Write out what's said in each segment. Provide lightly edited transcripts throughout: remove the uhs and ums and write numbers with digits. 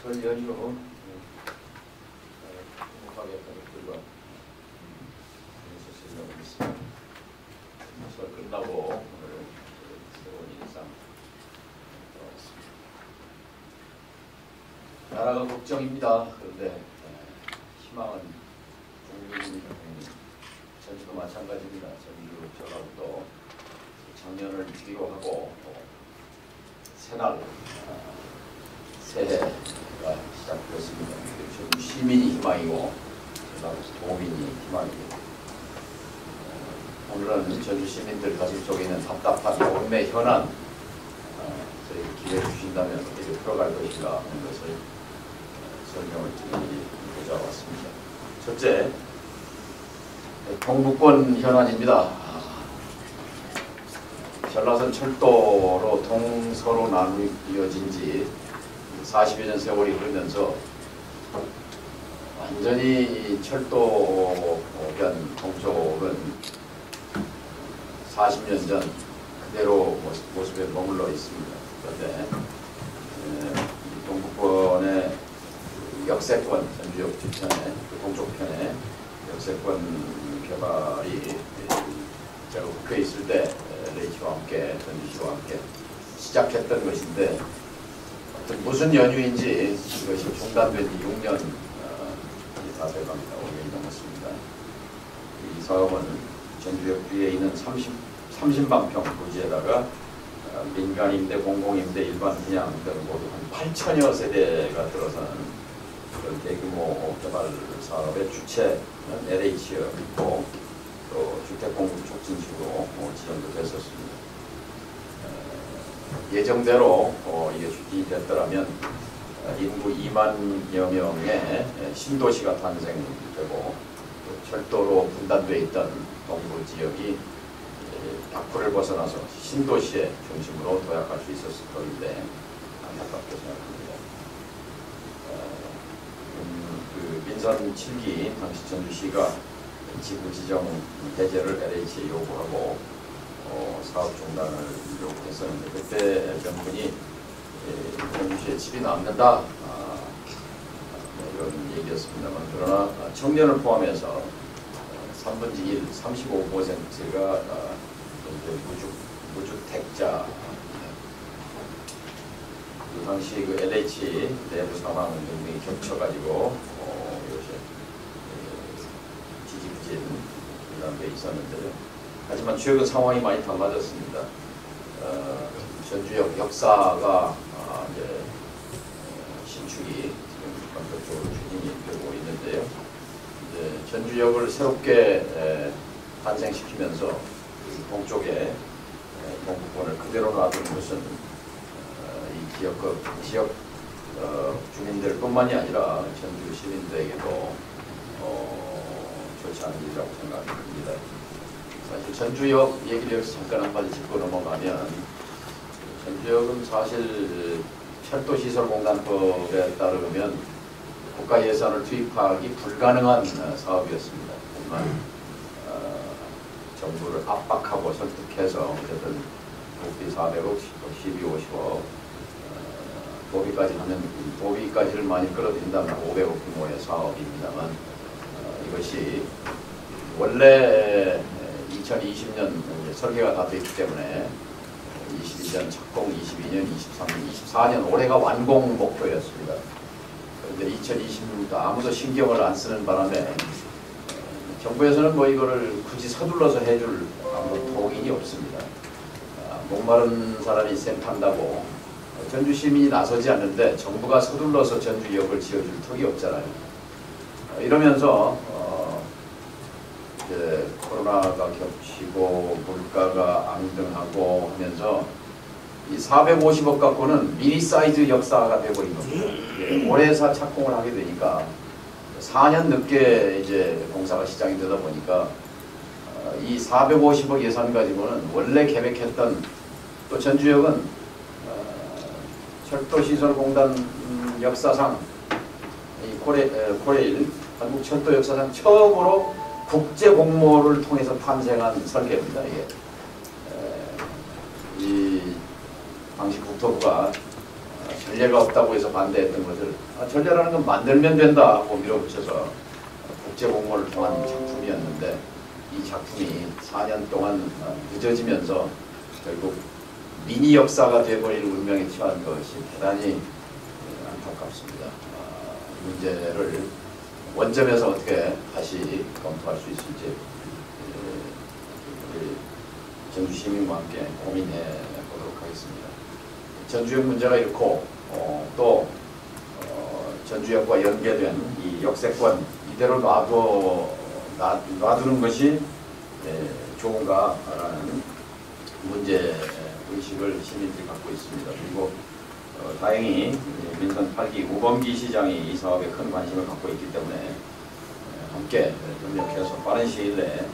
설 연휴 행복하게 가족들과 있으시려고 믿습니다. 설 끝나고 오늘 새로운 일상 돌아왔습니다. 나라가 걱정입니다. 그런데 희망은 국민 전주도 마찬가지입니다. 전주 전라북도 작년을 뒤로 하고 새날 새해가 시작되었습니다. 전주 시민이 희망이고 전라북도 도민이 희망이고 오늘은 전주 시민들 가슴 속에 있는 답답한 동네 현안 저희 기회를 주신다면 어떻게 풀어갈 것인가 하는 것을 설명을 드리고자 왔습니다. 첫째, 동북권 현안입니다. 전라선 철도로 동서로 나뉘어진 지 40여 년 세월이 흐르면서 완전히 철도변 동쪽은 40년 전 그대로 모습에 머물러 있습니다. 그런데 동북권의 역세권, 전주역 뒤편에 동쪽편에 역세권 개발이 제가 국회에 있을 때 LH와 함께 전주시와 함께 시작했던 것인데 무슨 연유인지 이것이 중단된 지 6년 다 돼갑니다. 5년이 넘었습니다. 이 사업은 전주역 뒤에 있는 30만 평 부지에다가 민간임대, 공공임대, 일반 분양 등 모두 한 8천여 세대가 들어서는 그런 대규모 개발 사업의 주체는 LH였고 또 주택공급촉진식으로 지정도 됐었습니다. 예정대로 이게 추진이 됐더라면 인구 2만여 명의 신도시가 탄생되고 철도로 분단되어 있던 동부 지역이 밖으를 벗어나서 신도시의 중심으로 도약할 수 있었을 것인데 안타깝게 생각합니다. 그 민선 7기 당시 전주시가 지구 지정 해제를 LH에 요구하고 사업 중단을 요구했었는데 그때 정부는 전주시에 집이 남는다 이런 얘기였습니다만 그러나 청년을 포함해서 3분의 1, 35%가 무주택자 그 당시 그 LH 내부 상황 등이 겹쳐가지고 이것이 지지부진 데 있었는데요. 하지만 최근 상황이 많이 달라졌습니다. 전주역 역사가 이제 신축이 지금 본격적으로 추진이 되고 있는데요. 이제 전주역을 새롭게 탄생시키면서 동쪽에 동북권을 그대로 놔두는 것은 이 지역 주민들뿐만이 아니라 전주 시민들에게도 좋지 않은 일이라고 생각합니다. 사실 전주역 얘기를 여기서 잠깐 한마디 짚고 넘어가면 전주역은 사실 철도시설공단법에 따르면 국가 예산을 투입하기 불가능한 사업이었습니다. 하지만 정부를 압박하고 설득해서 어쨌든 국비 400억, 12, 50억 도비까지를 많이 끌어들인다면 500억 규모의 사업입니다만 이것이 원래 2020년 설계가 다 되기 때문에 21년 착공, 22년, 23년, 24년 올해가 완공 목표였습니다. 그런데 2020년도 아무도 신경을 안 쓰는 바람에 정부에서는 뭐 이거를 굳이 서둘러서 해줄 아무 동인이 없습니다. 목마른 사람이 샘 탄다고 전주 시민이 나서지 않는데 정부가 서둘러서 전주역을 지어줄 턱이 없잖아요. 이러면서 이제 코로나가 겹치고 물가가 앙등하고 하면서 이 450억 갖고는 미니 사이즈 역사가 되어버린 겁니다. 올해사 착공을 하게 되니까 4년 늦게 이제 공사가 시작이 되다 보니까 이 450억 예산 가지고는 원래 계획했던 또 전주역은 철도시설공단 역사상 이 코레일 한국철도 역사상 처음으로 국제 공모를 통해서 탄생한 설계입니다. 이게 이 당시 국토부가 전례가 없다고 해서 반대했던 것을 전례라는 건 만들면 된다 하고 밀어붙여서 국제공모를 통한 작품이었는데 이 작품이 4년 동안 늦어지면서 결국 미니 역사가 되어버릴 운명에 처한 것이 대단히 안타깝습니다. 이 문제를 원점에서 어떻게 다시 검토할 수 있을지 우리 전주 시민과 함께 고민해 보도록 하겠습니다. 전주역 문제가 이렇고 또 전주역과 연계된 이 역세권 이대로 놔두는 것이 좋은가라는 문제 의식을 시민들이 갖고 있습니다. 그리고 다행히 민선 8기 우범기 시장이 이 사업에 큰 관심을 갖고 있기 때문에 함께 협력해서 빠른 시일 내에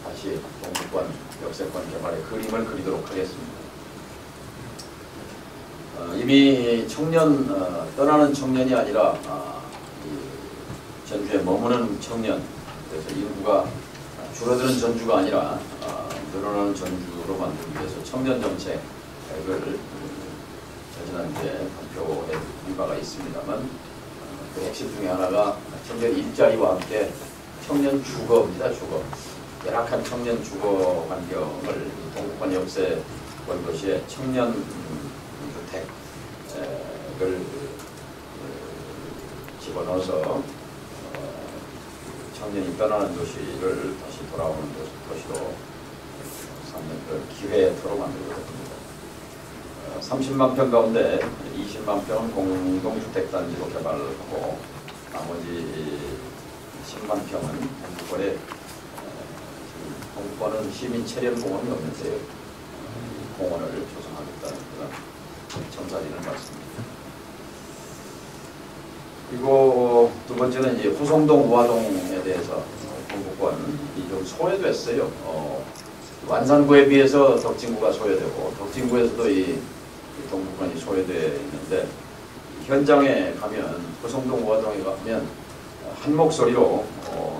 다시 동북권 역세권 개발의 그림을 그리도록 하겠습니다. 이미 떠나는 청년이 아니라 전주에 머무는 청년, 그래서 인구가 줄어드는 전주가 아니라 늘어나는 전주로 만들기 위해서 청년 정책을 지난주에 발표한 바가 있습니다만 그 핵심 중에 하나가 청년 일자리와 함께 청년 주거입니다. 주거. 열악한 청년 주거 환경을 동북권 역세권 도시에 청년 주택을 집어넣어서 청년이 떠나는 도시를 다시 돌아오는 도시로 삼는 그 기회토로 만들어졌습니다. 30만 평 가운데 20만 평은 공동주택단지로 개발하고 나머지 10만 평은 동북권은 시민 체련공원이 없는데 공원을 조성하겠다는 그런 청사진을 봤습니다. 그리고 두 번째는 이제 호성동 우화동에 대해서 동북권이 좀 소외됐어요. 완산구에 비해서 덕진구가 소외되고 덕진구에서도 이 동북권이 소외되어 있는데 현장에 가면 호성동 우화동에 가면 한 목소리로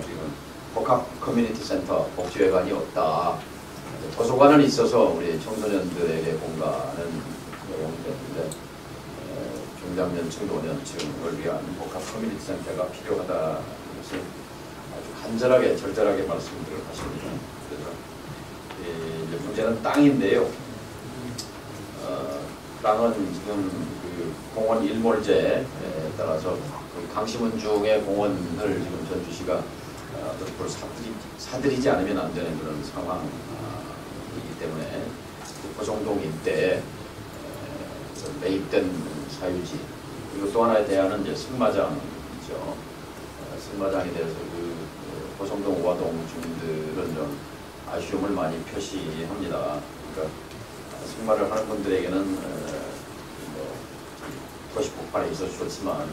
지금 복합 커뮤니티 센터 복지회관이 없다. 도서관은 있어서 우리 청소년들에게 공간은 제공되는데 중장년, 청소년층을 위한 복합 커뮤니티 센터가 필요하다는 것을 아주 간절하게 절절하게 말씀을 하십니다. 그래서 이제 문제는 땅인데요. 땅은 지금 그 공원 일몰제에 따라서 그 강시문중의 공원을 지금 전주시가 그걸 사들이지 않으면 안 되는 그런 상황이기 때문에 호성동 일대에 매입된 사유지, 그리고 또 하나의 대안은 이제 승마장이죠. 승마장에 대해서 그 호성동 우화동 주민들은 좀 아쉬움을 많이 표시합니다. 그러니까 승마를 하는 분들에게는 도시 폭발에 있어서 좋지만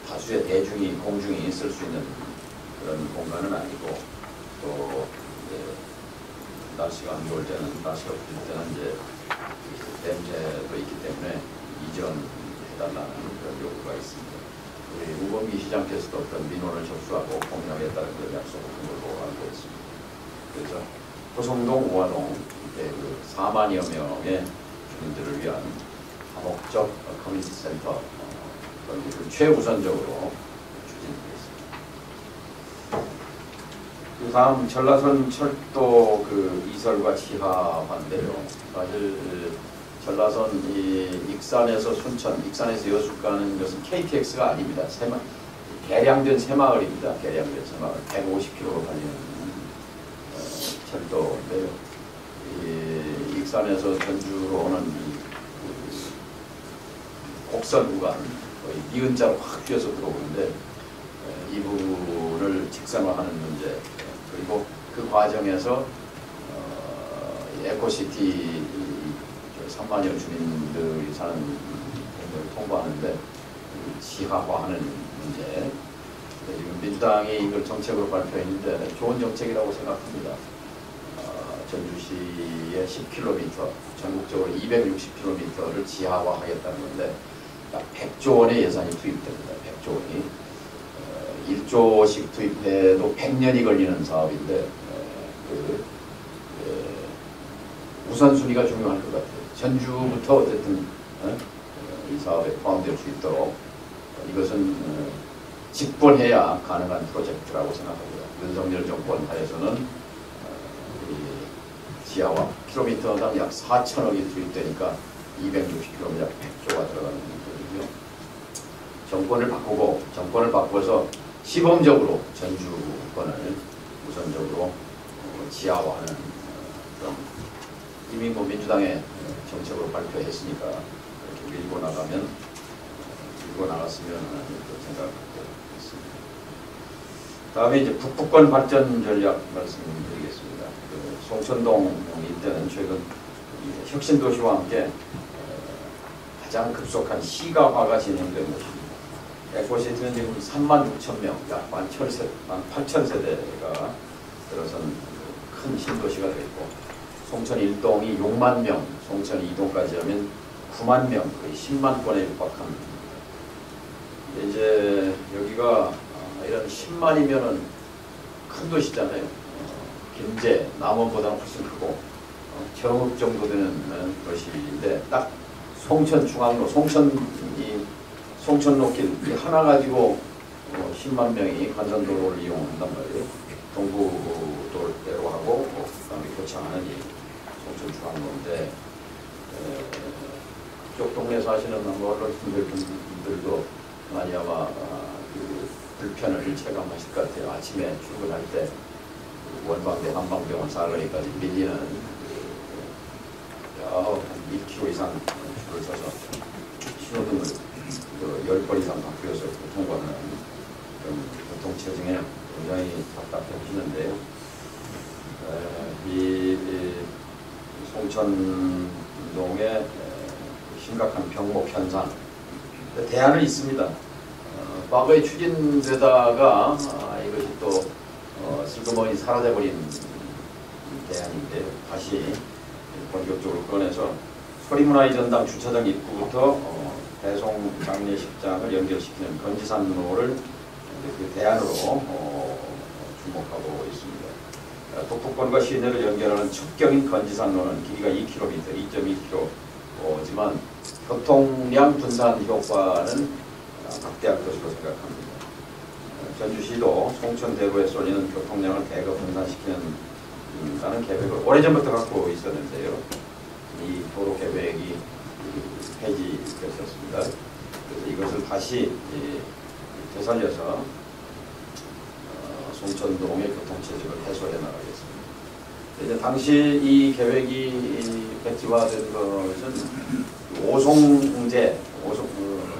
다수의 공중이 쓸 수 있는 그런 공간은 아니고 또 날씨가 안 좋을 때는, 날씨가 풀릴 때는 이제 댐제도 있기 때문에 이전해달라는 그런 요구가 있습니다. 우리 우범기 시장께서도 어떤 민원을 접수하고 공유하겠다는 그런 약속을 한 걸로 알고 있습니다. 그래서 호성동, 우화동 그 4만여 명의 주민들을 위한 다목적 커뮤니티 센터 최우선적으로 추진하겠습니다. 그 다음 전라선 철도 그 이설과 지하화인데요. 사실 전라선 익산에서 순천, 익산에서 여수 가는 것은 KTX가 아닙니다. 개량된 새마을입니다. 개량된 새마을. 150km로 달리는 철도인데요. 익산에서 전주로 오는 곡선 구간, 거의 니은자로 확 휘어서 들어오는데 이 부분을 직선화하는 문제, 그리고 그 과정에서 에코시티 3만여 주민들이 사는 공간을 통보하는데 지하화하는 문제, 지금 민주당이 이걸 정책으로 발표했는데 좋은 정책이라고 생각합니다. 전주시의 10km, 전국적으로 260km를 지하화하겠다는 건데 약 100조 원의 예산이 투입됩니다. 100조 원이. 1조씩 투입해도 100년이 걸리는 사업인데 우선순위가 중요할 것 같아요. 전주부터 어쨌든 이 사업에 포함될 수 있도록 이것은 집권해야 가능한 프로젝트라고 생각합니다. 윤석열 정권 하에서는 이 지하화 킬로미터당 약 4천억이 투입되니까 260km, 약 100조가 들어가는 거거든요. 정권을 바꿔서 시범적으로 전주권을 우선적으로 지하화하는 그런 이미 민주당의 정책으로 발표했으니까 이렇게 밀고 나갔으면 하는 생각을 갖고 있습니다. 다음에 이제 북부권 발전 전략 말씀드리겠습니다. 송천동 일대는 최근 혁신도시와 함께 가장 급속한 시가화가 진행된 곳입니다. 에코시티는 지금 36,000명, 약 18,000세대가 들어선 큰 신도시가 되고, 송천 1동이 6만 명, 송천 2동까지 하면 9만 명, 거의 10만 건에 육박합니다. 이제 여기가 이런 10만이면은 큰 도시잖아요. 김제, 남원보다는 훨씬 크고 경읍 정도 되는 도시인데, 딱 송천 중앙로, 송천로길 하나 가지고 10만 명이 관전도로를 이용한단 말이에요. 동부도로대로 하고 그다음에 교창하는 이 송천 중앙로인데, 그쪽 동네 사시는 언론분들도 많이 아마 그 불편을 체감하실 것 같아요. 아침에 출근할 때 원방대 한방병원 사거리까지 밀리는 한 2km 이상 줄을 서서 신호등을 10번 이상 바뀌어서 통과하는 그런 교통체증에 굉장히 답답해지는데요. 이 송천동의 심각한 병목 현상, 대안은 있습니다. 과거에 추진되다가 이것이 또 슬그머니 사라져버린 대안인데, 다시 본격적으로 꺼내서 소리문화의 주차장 입구부터 대송 장례식장을 연결시키는 건지산로를 그 대안으로 주목하고 있습니다. 북부권과 시내를 연결하는 첩경인 건지산로는 길이가 2km, 2.2km지만 교통량 분산 효과는 극대할 것으로 생각합니다. 전주시도 송천대로에 쏠리는 교통량을 대거 분산시키는 계획을 오래전부터 갖고 있었는데요. 이 도로 계획이 폐지됐었습니다. 그래서 이것을 다시 되살려서 송천동의 교통체증을 해소해 나가겠습니다. 이제 당시 이 계획이 백지화된 것은 오송제,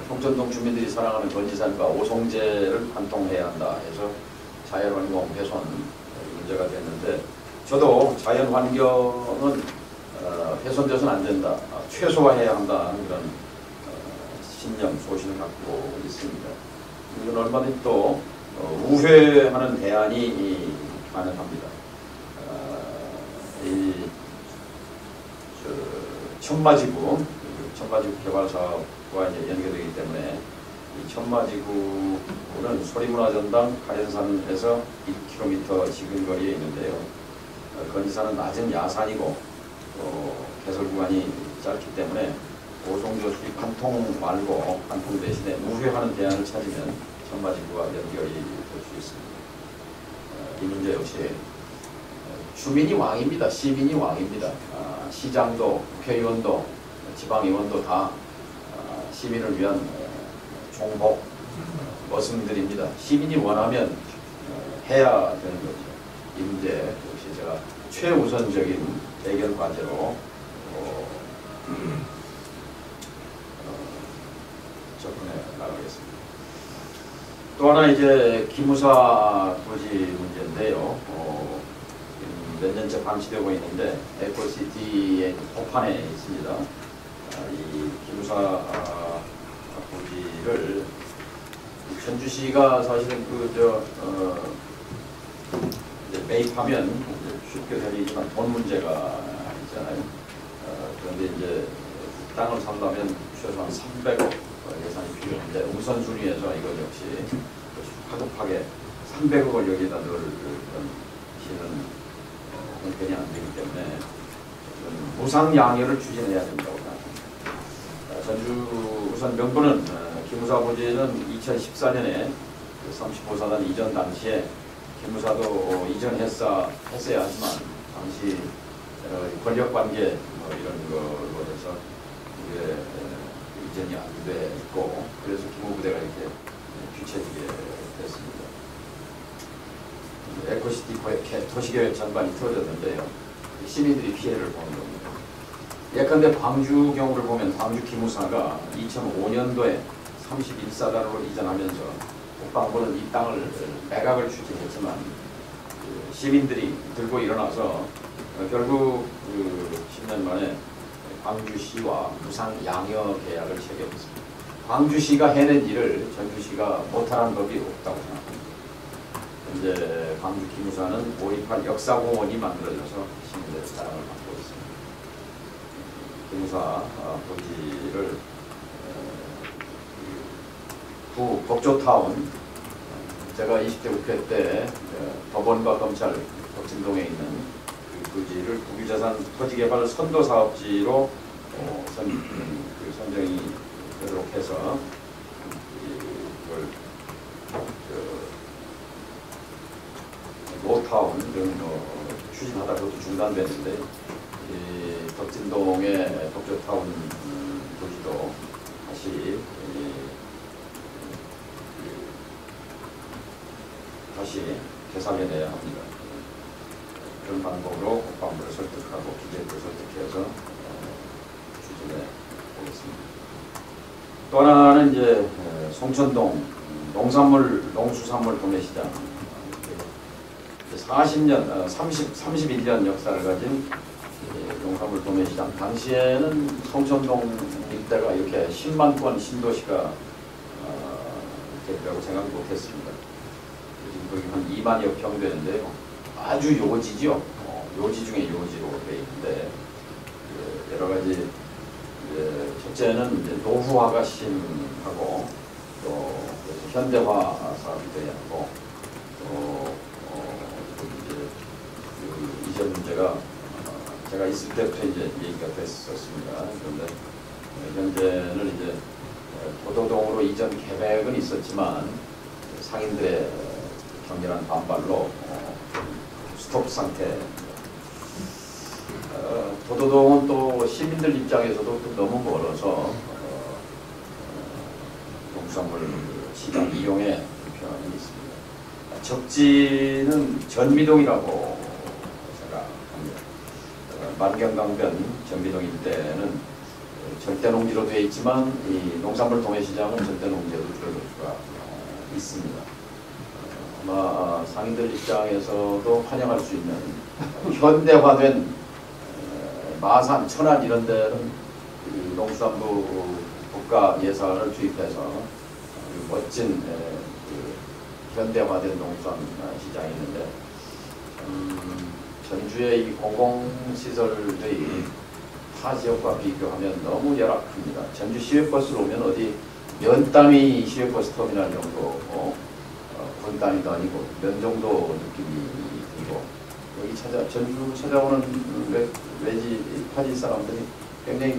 송천동 주민들이 사랑하는 건지산과 오송제를 관통해야 한다 해서 자연환경 훼손 문제가 됐는데, 저도 자연환경은 훼손돼서는 안 된다, 최소화해야 한다는 그런 신념, 소신을 갖고 있습니다. 이건 얼마든지 또 우회하는 대안이 가능합니다. 이 천마지구 개발 사업과 이제 연계되기 때문에 이 천마지구는 소리문화전당 가련산에서 1km 지근거리에 있는데요. 건지산은 낮은 야산이고 개설 구간이 짧기 때문에 오송저수지 관통 말고 관통 대신에 우회하는 대안을 찾으면 천마지구와 연결이 될 수 있습니다. 이 문제 역시 주민이 왕입니다. 시민이 왕입니다. 시장도 국회의원도 지방의원도 다 시민을 위한 종복 머슴들입니다. 시민이 원하면 해야 되는 거죠. 이 문제 역시 제가 최우선적인 해결 과제로 접근해 나가겠습니다. 또 하나 이제 기무사 토지 문제인데요. 몇 년째 방치되고 있는데 에코시티의 호판에 있습니다. 이 기무사 토지를 전주시가 사실은 매입하면 쉽게 되리지만 돈 문제가 있잖아요. 그런데 이제 땅을 산다면 최소한 300억 예산이 필요한데, 우선순위에서 이것 역시 가급하게 300억을 여기다 넣을 시는 형편이 안 되기 때문에 무상양효를 추진해야 된다고 생각합니다. 전주 우선 명분은 기무사 부지는 2014년에 35사단 이전 당시에 기무사도 이전했어야 하지만 당시 권력관계 이런 걸로 해서 이게 이전이 안 됐고 그래서 기무부대가 이렇게 규칙되게 됐습니다. 에코시티 도시계획 전반이 틀어졌는데요. 시민들이 피해를 보는 겁니다. 예컨대 광주 경우를 보면 광주 기무사가 2005년도에 31사단으로 이전하면서 국방부는 이 땅을 매각을 추진했지만 시민들이 들고 일어나서 결국 10년 만에 광주시와 무상양효 계약을 체결했습니다. 광주시가 해낸 일을 전주시가 못하는 법이 없다고 생각합니다. 현재 광주 기무사는 5.18 역사공원이 만들어져서 시민들의 사랑을 받고 있습니다. 기무사 부지를 부 법조타운, 제가 20대 국회 때 법원과 검찰 덕진동에 있는 그 부지를 국유자산 토지개발 선도사업지로 선정이 되도록 해서 이걸 로타운 등 추진하다 그것도 중단됐는데 덕진동의 법조타운 부지도 다시 되살려내야 합니다. 그런 방법으로 국방부를 설득하고 기재부를 설득해서 추진해 보겠습니다. 또 하나는 이제 송천동 농수산물 도매시장 40년, 31년 역사를 가진 농산물 도매시장. 당시에는 송천동 일대가 이렇게 10만 건 신도시가 되리라고 생각 못했습니다. 거기 한 2만여 평 되는데요. 아주 요지죠. 요지 중에 요지로 되어 있는데 여러 가지 첫째는 이제 노후화가 심하고 또 현대화 사업이 돼야 하고 또 이전 문제가 제가 있을 때부터 이제 얘기가 됐었습니다. 그런데 현재는 이제 도도동으로 이전 계획은 있었지만 상인들의 격렬한 반발로 스톱 상태. 도도동은 또 시민들 입장에서도 또 너무 멀어서 농수산물 시장 이용에 불편함이 있습니다. 적지는 전미동이라고 생각합니다. 만경강변 전미동 일대는 절대농지로 되어 있지만 이 농산물 도매시장은 절대농지에도 들어갈 수가 있습니다. 아마 상인들 입장에서도 환영할 수 있는 현대화된 마산, 천안 이런 데는 농수산부 국가 예산을 투입해서 멋진 현대화된 농수산 시장이 있는데 전주의 이 공공시설들이 타 지역과 비교하면 너무 열악합니다. 전주 시외버스로 오면 어디 면단위 시외버스 터미널 정도 건 단위도 아니고 면 정도 느낌이 들고 여기 전주 찾아오는 외지 타지 사람들이 굉장히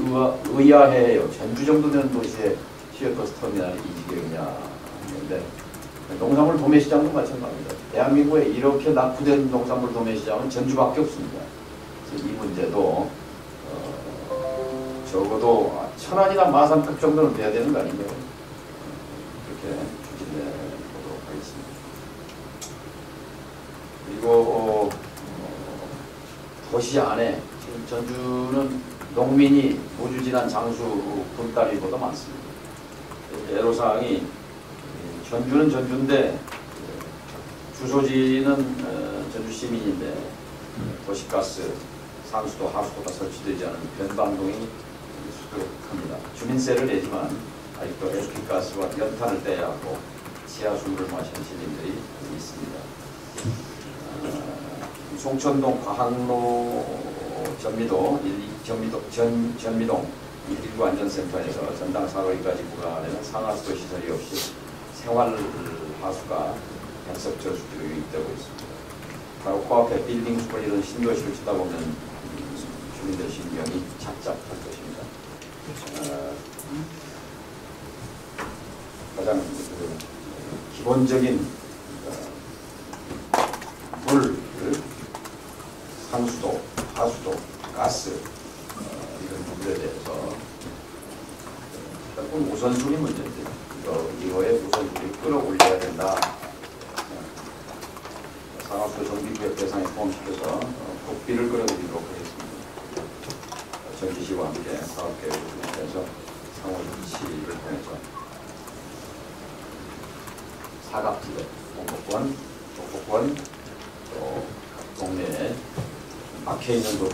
의아해요. 전주 정도 되는 도시에 시외버스 터미널이 이 지경이냐 하는데 농산물 도매시장도 마찬가지입니다. 대한민국에 이렇게 낙후된 농산물 도매시장은 전주밖에 없습니다. 그래서 이 문제도 적어도 천안이나 마산급 정도는 돼야 되는 거 아닌가요? 그렇게 추진해 보도록 하겠습니다. 그리고 도시 안에 지금 전주는 농민이 무주진한 장수 분단위보다 많습니다. 애로사항이 전주는 전주인데 주소지는 전주 시민인데 도시가스, 상수도, 하수도가 설치되지 않은 변방동이 수두룩합니다. 주민세를 내지만 아직도 LP가스와 연탄을 떼야 하고 지하수물을 마시는 시민들이 있습니다. 송천동 과학로 전미동 119 안전센터에서 전당 4거리까지 구간에는 상하수도 시설이 없이 생활하수가 백석 저수지로 유입되고 있습니다. 바로 코앞에 빌딩 숲을 이런 신도시를 짓다 보면 주민들 신경이 착잡할 것입니다. 가장 기본적인 물, 상수도, 하수도, 가스 이런 문제에 대해서 조금 우선순위 문제인데 이거에 우선순위 끌어올려야 된다. 상하수 정비구역 대상에 포함시켜서 국비를 끌어들이도록 하겠습니다. 전지시와 함께 사업계획을 진행해서 상호 이치를 통해서 사각지대, 동포권, 또 동네에 막혀있는 부분,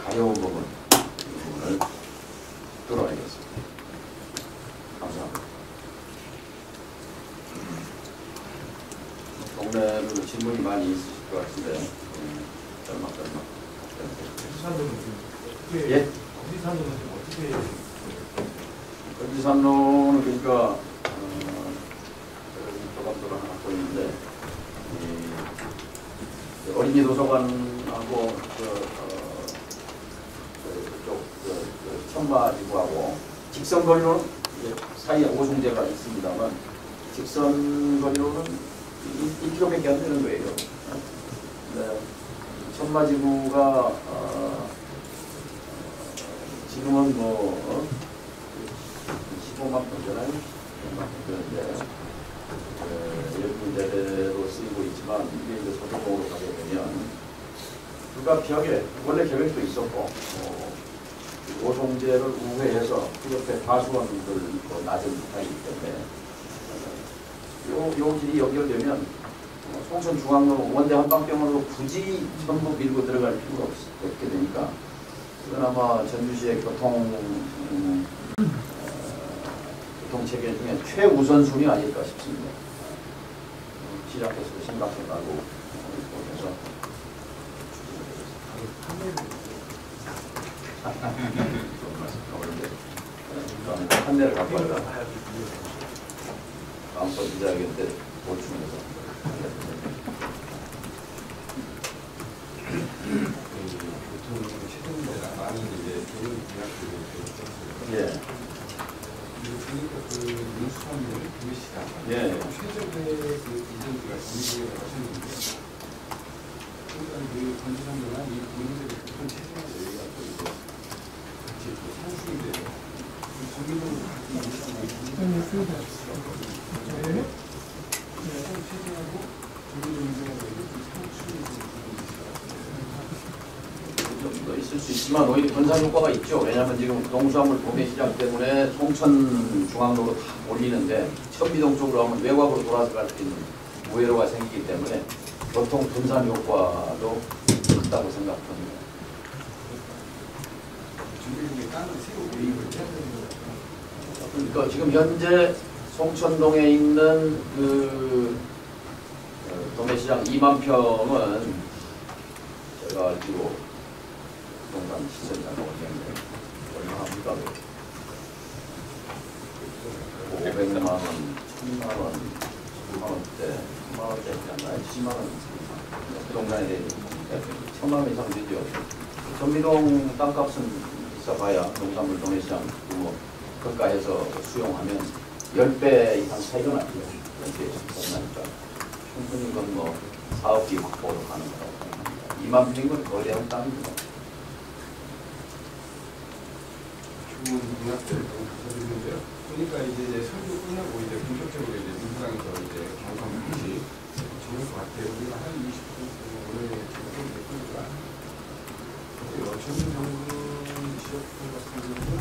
가려운 부분, 이 부분을 뚫어내겠습니다. 감사합니다. 동네로 질문이 많이 있으실 것 같은데 짤막 예? 건지산로는 어떻게 건지산로는 그러니까 조감도를 하나 보이는데 어린이 도서관하고 그쪽 천마지구하고 직선 거리로는 사이에 오송제가 있습니다만 직선 거리로는 1km밖에 안 되는 거예요. 네. 천마지구가 지금은 뭐 15만 평잖아요. 15만 평인데 연구대로 쓰이고 있지만 이게 이제 소도공으로 가게 되면 불가피하게 원래 계획도 있었고 오송제를 우회해서 그 옆에 과수원들 낮은 부탁이기 때문에 요 길이 연결되면 송천중앙로 원대 한방병원으로 굳이 전부 밀고 들어갈 필요가 없게 되니까 이건 아마 전주시의 교통체계 중에 최우선순위 아닐까 싶습니다. 시작해서 심각해가고 그래서 판례를 갖고 와라. 다음번 기자회견 때 보충해서 예. 예. 최적의 이전주가 정리를 하셨는데, 그러니까 건지산로나 이 문제를 어떤 체증에서 여기가 또 이제 같이 또 상승이 돼요. 정리적으로 체증하고 정리적 문제가 되고 좀 더 있을 수 있지만 오히려 분산 효과가 있죠. 왜냐하면 지금 농수산물 도매시장 때문에 송천중앙로로 다 몰리는데 천미동 쪽으로 하면 외곽으로 돌아서 갈 수 있는 우회로가 생기기 때문에 교통 분산 효과도 크다고 생각합니다. 그러니까 지금 현재 송천동에 있는 그 도매시장 2만 평은 제가 알기로 동간 시설이라고 하는데 얼마 합니까? 500만 원, 1000만 원, 1000만 원대, 1000만 원대 있잖아요. 10만 원 그 동간에 대해 1000만 원 이상 되죠. 전미동 땅값은 비싸봐야 농산물 도매시장 뭐 그가에서 수용하면 10배 이상 차이가 나죠. 10배 이상 나니까 충분히 그건 뭐 사업비 확보로 가는 거라고 생각합니다. 2만 평은 거대한 땅입니다. 좋은 문학들을 너무 감사드리는데요. 보니까 이제 설교 끝나고 이제 본격적으로 이제 민주당에서 이제 경선 같이 정할 것 같아요. 우리가 한 20분 올해 제가 됐으니까 전정근 지역들 같은 경우는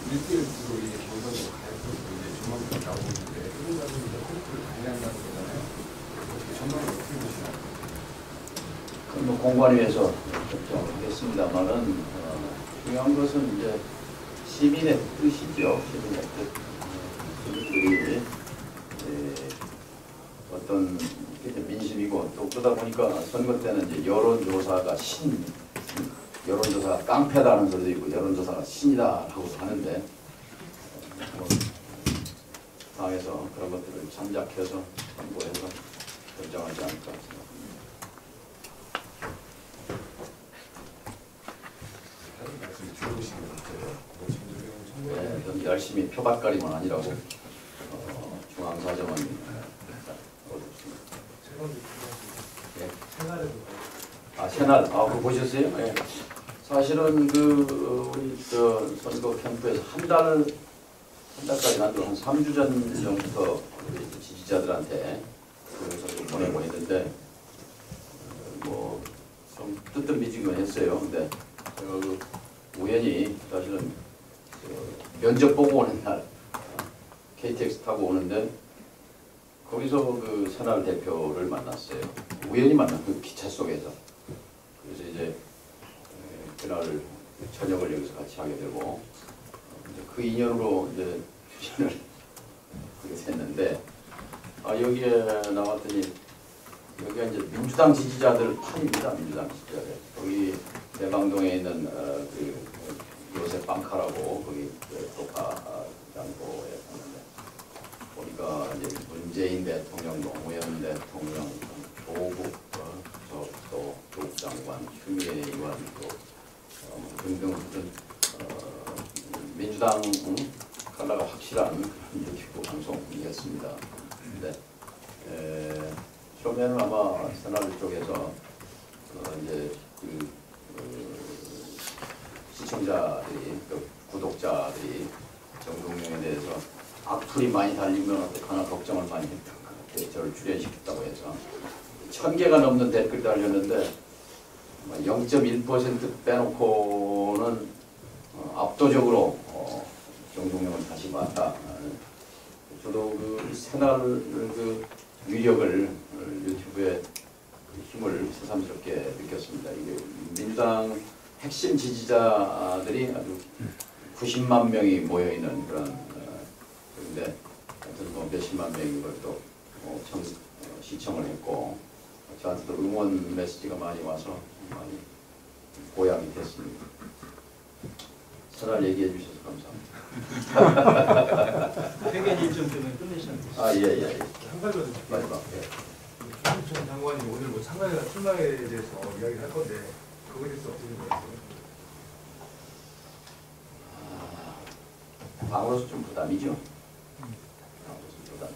1대1로 이제 경선으로 가야서 이제 조만간 나오고 있는데 그런 자들이 이제 콘크를 관리한다는 거잖아요. 어떻게 전망을 어떻게 보시나요? 뭐 공관위에서 결정하겠습니다만은 중요한 것은 이제 시민의 뜻이죠. 시민의 뜻. 시민들이 어떤 민심이고 또 그러다 보니까 선거 때는 이제 여론조사가 여론조사가 깡패다는 소리도 있고 여론조사가 신이다라고 하는데 당에서 그런 것들을 참작해서 참고해서 결정하지 않을까 생각합니다. 들어오시는 것 같아요. 뭐 진도경 네, 청구에 좀 열심히 표밭가리만 아니라고 중앙사정은 어렵습니다. 예. 생활에도 아, 새날, 그거 보셨어요? 예. 사실은 우리 선거 캠프에서 한 달까지 안 되고 한 3주 전부터 우리 지지자들한테 그것을 보내고 있는데, 좀 뜨뜻미지근 했어요. 근데 제가 우연히 사실은 면접 보고 오는 날 KTX 타고 오는데 거기서 새날 대표를 만났어요. 우연히 만난 기차 속에서. 그래서 이제 그날 저녁을 여기서 같이 하게 되고 이제 그 인연으로 이제 추진을 하게 됐는데 여기에 나왔더니 여기가 이제 민주당 지지자들 판입니다. 민주당 지지자들. 거기 대방동에 있는 요새 빵카라고 거기 독화장고에 갔는데 보니까 이제 문재인 대통령, 노무현 대통령, 조국 또 장관, 추미애 의원 등등 민주당 컬러가 확실한 그런 유튜브 방송이었습니다. 근데 처음에는 아마 새날 쪽에서 이제 시청자들이 구독자들이 정동영에 대해서 악플이 많이 달리면 어떡하나 걱정을 많이 했던 것 같아요. 저를 출연시켰다고 해서 1000개가 넘는 댓글이 달렸는데 0.1% 빼놓고는 압도적으로 정동영을 다시 봤다. 저도 새날 위력을 유튜브에 힘을 새삼스럽게 느꼈습니다. 이게 민주당 핵심 지지자들이 아주 90만 명이 모여 있는 그런데 하여튼 몇십만 명이 이걸 또 시청을 했고 저한테도 응원 메시지가 많이 와서 많이 보양이 됐습니다. 새날 얘기해 주셔서 감사합니다. 회견 일정 때문에 끝내셨는데. 예. 한 가지 더 마지막. 조국 전 장관이 오늘 뭐 참가자 출마에 대해서 이야기를 할 건데 그거에 대해서 어떻게 생각하세요? 방으로서 좀 부담이죠. 방으로서 부담.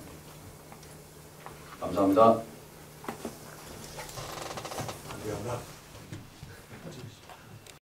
감사합니다. 미안하다.